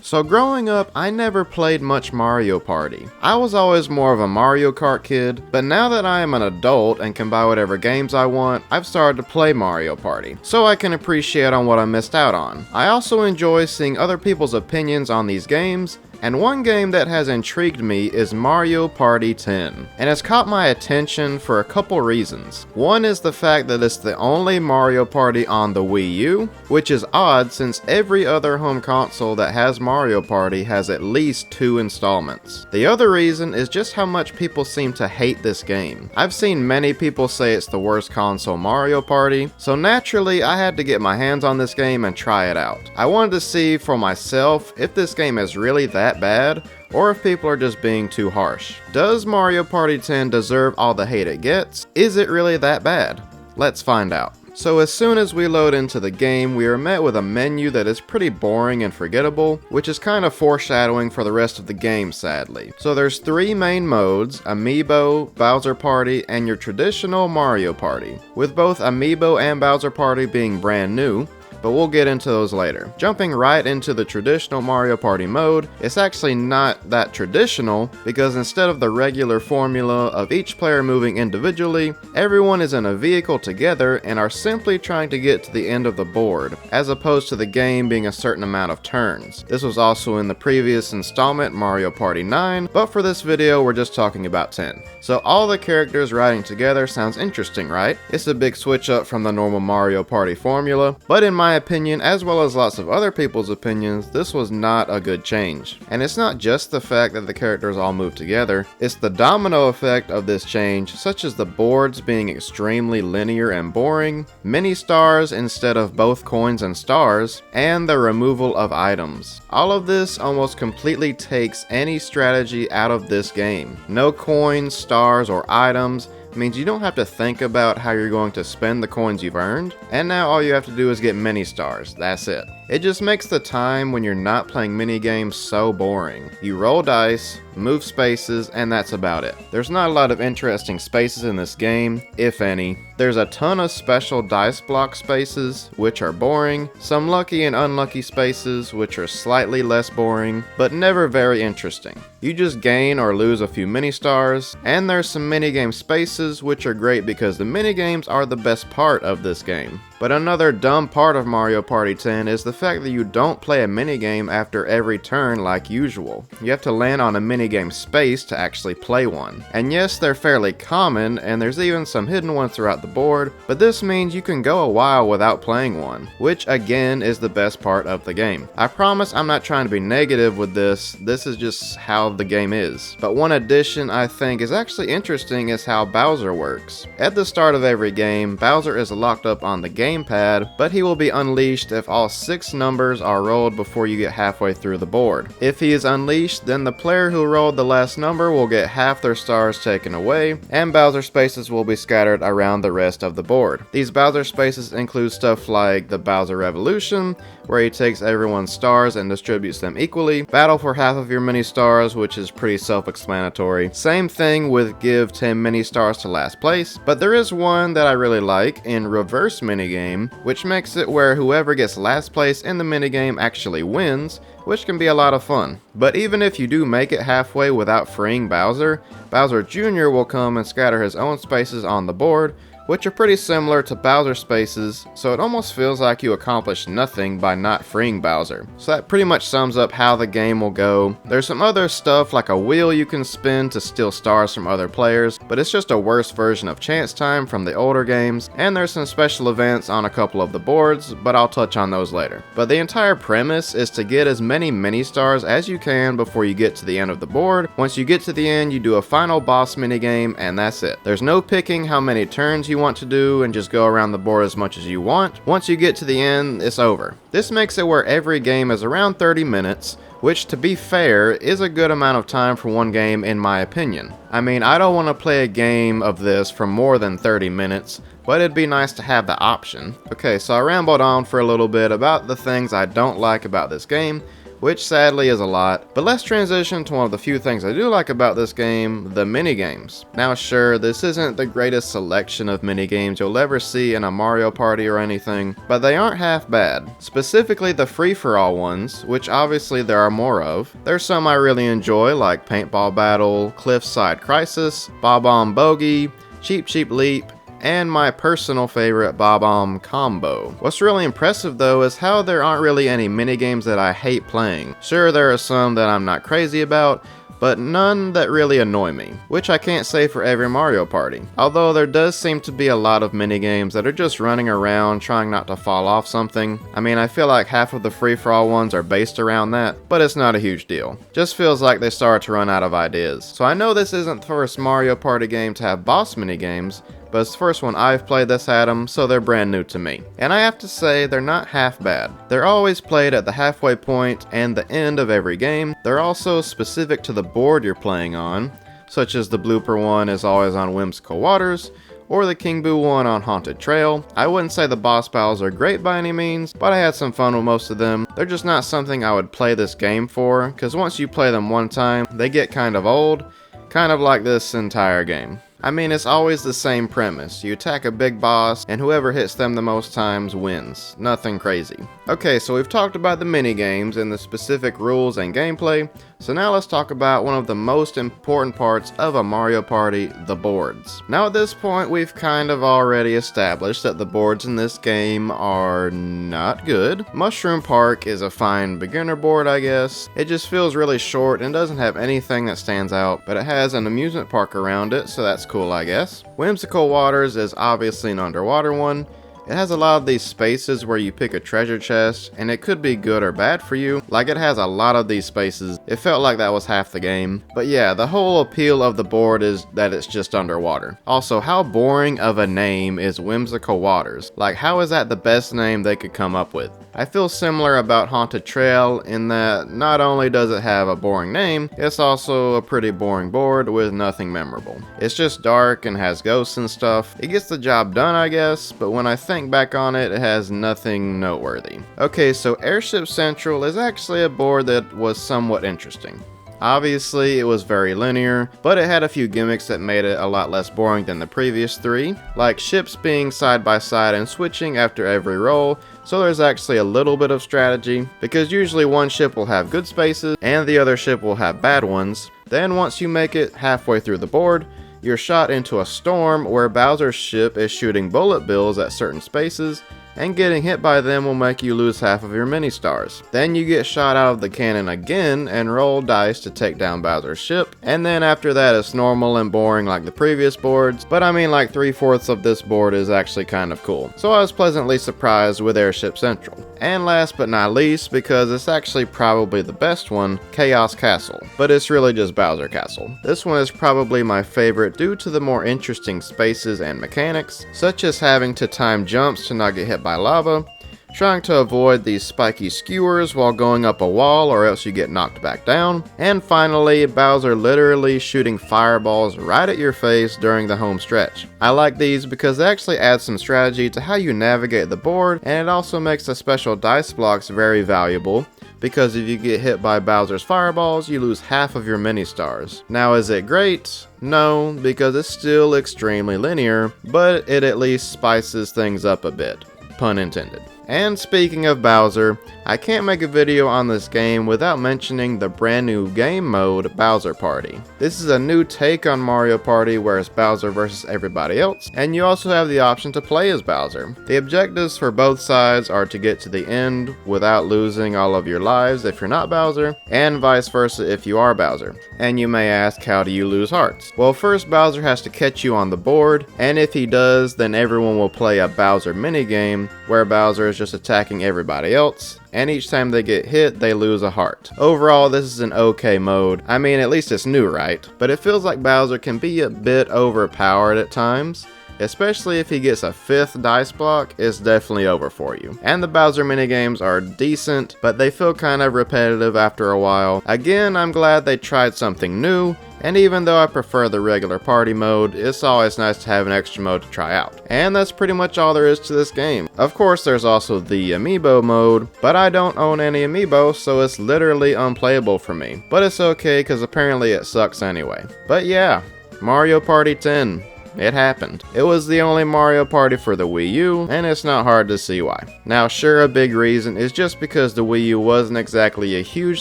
So growing up, I never played much Mario Party. I was always more of a Mario Kart kid, but now that I am an adult and can buy whatever games I want, I've started to play Mario Party, so I can appreciate on what I missed out on. I also enjoy seeing other people's opinions on these games, and one game that has intrigued me is Mario Party 10, and has caught my attention for a couple reasons. One is the fact that it's the only Mario Party on the Wii U, which is odd since every other home console that has Mario Party has at least 2 installments. The other reason is just how much people seem to hate this game. I've seen many people say it's the worst console Mario Party, so naturally I had to get my hands on this game and try it out. I wanted to see for myself if this game is really that bad, or if people are just being too harsh. Does Mario Party 10 deserve all the hate it gets? Is it really that bad? Let's find out. So as soon as we load into the game, we are met with a menu that is pretty boring and forgettable, which is kind of foreshadowing for the rest of the game, sadly. So there's 3 main modes: Amiibo, Bowser Party, and your traditional Mario Party, with both Amiibo and Bowser Party being brand new, but we'll get into those later. Jumping right into the traditional Mario Party mode, it's actually not that traditional because instead of the regular formula of each player moving individually, everyone is in a vehicle together and are simply trying to get to the end of the board, as opposed to the game being a certain amount of turns. This was also in the previous installment, Mario Party 9, but for this video we're just talking about 10. So all the characters riding together sounds interesting, right? It's a big switch up from the normal Mario Party formula, but in my opinion, as well as lots of other people's opinions, this was not a good change. And it's not just the fact that the characters all move together, it's the domino effect of this change, such as the boards being extremely linear and boring, mini stars instead of both coins and stars, and the removal of items. All of this almost completely takes any strategy out of this game. No coins, stars, or items means you don't have to think about how you're going to spend the coins you've earned, and now all you have to do is get mini stars, that's it. It just makes the time when you're not playing mini games so boring. You roll dice, move spaces, and that's about it. There's not a lot of interesting spaces in this game, if any. There's a ton of special dice block spaces, which are boring, some lucky and unlucky spaces, which are slightly less boring, but never very interesting. You just gain or lose a few mini stars, and there's some minigame spaces, which are great because the minigames are the best part of this game. But another dumb part of Mario Party 10 is the fact that you don't play a minigame after every turn like usual. You have to land on a minigame space to actually play one. And yes, they're fairly common, and there's even some hidden ones throughout the board, but this means you can go a while without playing one, which again is the best part of the game. I promise I'm not trying to be negative with this is just how the game is. But one addition I think is actually interesting is how Bowser works. At the start of every game, Bowser is locked up on the gamepad, but he will be unleashed if all 6 numbers are rolled before you get halfway through the board. If he is unleashed, then the player who rolled the last number will get half their stars taken away, and Bowser spaces will be scattered around the rest of the board. These Bowser spaces include stuff like the Bowser Revolution, where he takes everyone's stars and distributes them equally, battle for half of your mini stars, which is pretty self-explanatory. Same thing with give 10 mini stars to last place, but there is one that I really like in reverse minigame, which makes it where whoever gets last place in the minigame actually wins, which can be a lot of fun. But even if you do make it halfway without freeing Bowser, Bowser Jr. will come and scatter his own spaces on the board, which are pretty similar to Bowser spaces, so it almost feels like you accomplished nothing by not freeing Bowser. So that pretty much sums up how the game will go. There's some other stuff like a wheel you can spin to steal stars from other players, but it's just a worse version of Chance Time from the older games, and there's some special events on a couple of the boards, but I'll touch on those later. But the entire premise is to get as many mini stars as you can before you get to the end of the board. Once you get to the end, you do a final boss minigame, and that's it. There's no picking how many turns you want to do and just go around the board as much as you want. Once you get to the end, it's over. This makes it where every game is around 30 minutes, which to be fair is a good amount of time for one game in my opinion. I mean, I don't want to play a game of this for more than 30 minutes, but it'd be nice to have the option. Okay, so I rambled on for a little bit about the things I don't like about this game, which sadly is a lot. But let's transition to one of the few things I do like about this game, the minigames. Now sure, this isn't the greatest selection of minigames you'll ever see in a Mario Party or anything, but they aren't half bad. Specifically the free-for-all ones, which obviously there are more of. There's some I really enjoy, like Paintball Battle, Cliffside Crisis, Bob-omb Bogey, Cheap Cheap Leap, and my personal favorite, Bob-omb Combo. What's really impressive though is how there aren't really any minigames that I hate playing. Sure, there are some that I'm not crazy about, but none that really annoy me, which I can't say for every Mario Party. Although there does seem to be a lot of minigames that are just running around trying not to fall off something. I mean, I feel like half of the free-for-all ones are based around that, but it's not a huge deal. Just feels like they started to run out of ideas. So I know this isn't the first Mario Party game to have boss minigames, but it's the first one I've played that's had them, so they're brand new to me. And I have to say, they're not half bad. They're always played at the halfway point and the end of every game. They're also specific to the board you're playing on, such as the blooper one is always on Whimsical Waters, or the King Boo one on Haunted Trail. I wouldn't say the boss battles are great by any means, but I had some fun with most of them. They're just not something I would play this game for, because once you play them one time, they get kind of old, kind of like this entire game. I mean, it's always the same premise. You attack a big boss, and whoever hits them the most times wins. Nothing crazy. Okay, so we've talked about the minigames and the specific rules and gameplay, so now let's talk about one of the most important parts of a Mario Party, the boards. Now at this point, we've kind of already established that the boards in this game are not good. Mushroom Park is a fine beginner board, I guess. It just feels really short and doesn't have anything that stands out, but it has an amusement park around it, so that's cool, I guess. Whimsical Waters is obviously an underwater one. It has a lot of these spaces where you pick a treasure chest, and it could be good or bad for you. Like, it has a lot of these spaces. It felt like that was half the game. But yeah, the whole appeal of the board is that it's just underwater. Also, how boring of a name is Whimsical Waters? Like, how is that the best name they could come up with? I feel similar about Haunted Trail in that not only does it have a boring name, it's also a pretty boring board with nothing memorable. It's just dark and has ghosts and stuff. It gets the job done, I guess, but when I think back on it, it has nothing noteworthy. Okay, so Airship Central is actually a board that was somewhat interesting. Obviously, it was very linear, but it had a few gimmicks that made it a lot less boring than the previous three, like ships being side by side and switching after every roll, so there's actually a little bit of strategy, because usually one ship will have good spaces and the other ship will have bad ones. Then once you make it halfway through the board, you're shot into a storm where Bowser's ship is shooting bullet bills at certain spaces, and getting hit by them will make you lose half of your mini stars. Then you get shot out of the cannon again and roll dice to take down Bowser's ship, and then after that it's normal and boring like the previous boards, but I mean like 3/4 of this board is actually kind of cool. So I was pleasantly surprised with Airship Central. And last but not least, because it's actually probably the best one, Chaos Castle. But it's really just Bowser Castle. This one is probably my favorite due to the more interesting spaces and mechanics, such as having to time jumps to not get hit by lava, trying to avoid these spiky skewers while going up a wall or else you get knocked back down, and finally Bowser literally shooting fireballs right at your face during the home stretch. I like these because they actually add some strategy to how you navigate the board, and it also makes the special dice blocks very valuable, because if you get hit by Bowser's fireballs, you lose half of your mini stars. Now, is it great? No, because it's still extremely linear, but it at least spices things up a bit. Pun intended. And speaking of Bowser, I can't make a video on this game without mentioning the brand new game mode, Bowser Party. This is a new take on Mario Party where it's Bowser versus everybody else, and you also have the option to play as Bowser. The objectives for both sides are to get to the end without losing all of your lives if you're not Bowser, and vice versa if you are Bowser. And you may ask, how do you lose hearts? Well, first Bowser has to catch you on the board, and if he does, then everyone will play a Bowser minigame where Bowser is just attacking everybody else, and each time they get hit, they lose a heart. Overall, this is an okay mode. I mean, at least it's new, right? But it feels like Bowser can be a bit overpowered at times. especially if he gets a 5th dice block, it's definitely over for you. And the Bowser minigames are decent, but they feel kind of repetitive after a while. Again, I'm glad they tried something new, and even though I prefer the regular party mode, it's always nice to have an extra mode to try out. And that's pretty much all there is to this game. Of course, there's also the amiibo mode, but I don't own any amiibo, so it's literally unplayable for me. But it's okay, because apparently it sucks anyway. But yeah, Mario Party 10. It happened. It was the only Mario Party for the Wii U, and it's not hard to see why. Now sure, a big reason is just because the Wii U wasn't exactly a huge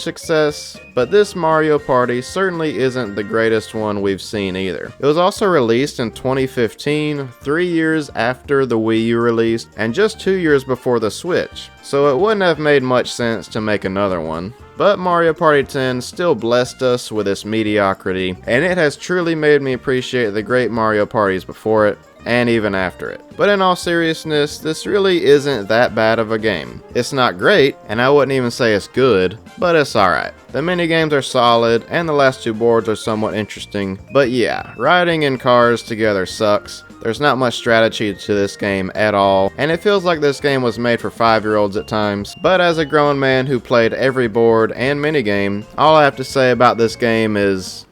success, but this Mario Party certainly isn't the greatest one we've seen either. It was also released in 2015, 3 years after the Wii U released, and just 2 years before the Switch, so it wouldn't have made much sense to make another one. But Mario Party 10 still blessed us with its mediocrity, and it has truly made me appreciate the great Mario parties before it, and even after it. But in all seriousness, this really isn't that bad of a game. It's not great, and I wouldn't even say it's good, but it's alright. The minigames are solid, and the last 2 boards are somewhat interesting, but yeah, riding in cars together sucks. There's not much strategy to this game at all, and it feels like this game was made for 5-year-olds at times. But as a grown man who played every board and minigame, all I have to say about this game is,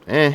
eh.